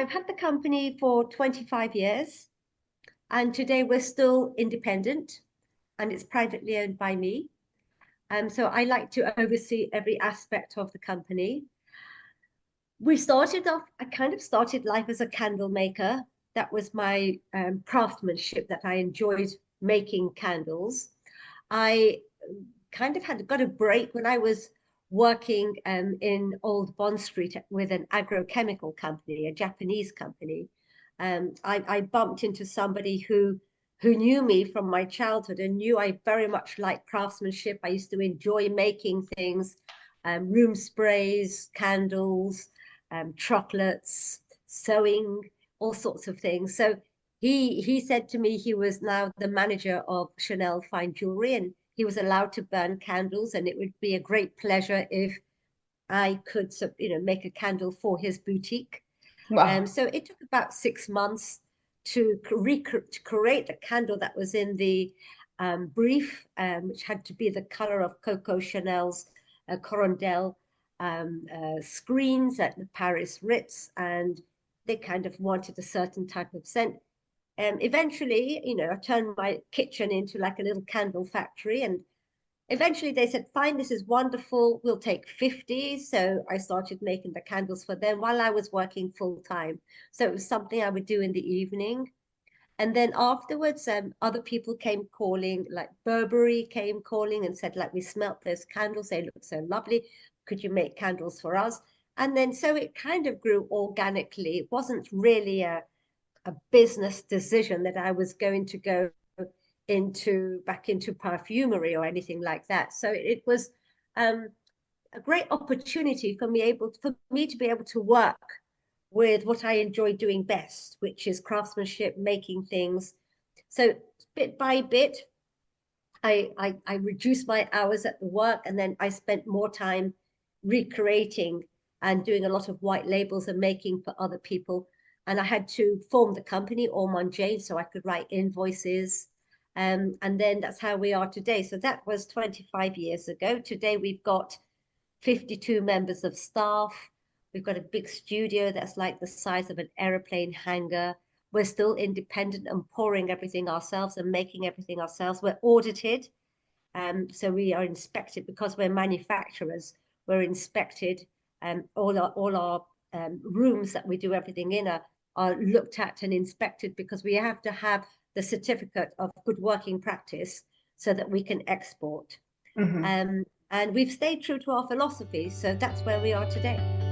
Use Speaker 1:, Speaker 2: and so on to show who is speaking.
Speaker 1: I've had the company for 25 years, and today we're still independent and it's privately owned by me. So I like to oversee every aspect of the company. We started off, I kind of started life as a candle maker. That was my craftsmanship, that I enjoyed making candles. I kind of had got a break when I was working in Old Bond Street with an agrochemical company, a Japanese company. I bumped into somebody who knew me from my childhood and knew I very much liked craftsmanship. I used to enjoy making things, room sprays, candles, chocolates, sewing, all sorts of things. So he said to me he was now the manager of Chanel Fine Jewelry, and he was allowed to burn candles, and it would be a great pleasure if I could, make a candle for his boutique.
Speaker 2: Wow.
Speaker 1: So it took about 6 months to create the candle that was in the brief, which had to be the color of Coco Chanel's Corondel screens at the Paris Ritz, and they kind of wanted a certain type of scent. Eventually, I turned my kitchen into like a little candle factory, and eventually they said, fine, this is wonderful. We'll take 50. So I started making the candles for them while I was working full time. So it was something I would do in the evening. And then afterwards, other people came calling, like Burberry came calling and said, like, we smelt those candles. They look so lovely. Could you make candles for us? And then so it kind of grew organically. It wasn't really a business decision that I was going to go back into perfumery or anything like that. So it was um, a great opportunity for me to be able to work with what I enjoy doing best, which is craftsmanship, making things. So bit by bit, I reduced my hours at the work, and then I spent more time recreating and doing a lot of white labels and making for other people. And I had to form the company, Ormonde Jayne, so I could write invoices. And then that's how we are today. So that was 25 years ago. Today we've got 52 members of staff. We've got a big studio that's like the size of an aeroplane hangar. We're still independent and pouring everything ourselves and making everything ourselves. We're audited. So we are inspected because we're manufacturers. We're inspected. All our rooms that we do everything in are looked at and inspected because we have to have the certificate of good working practice so that we can export.
Speaker 2: Mhm.
Speaker 1: And we've stayed true to our philosophy. So that's where we are today.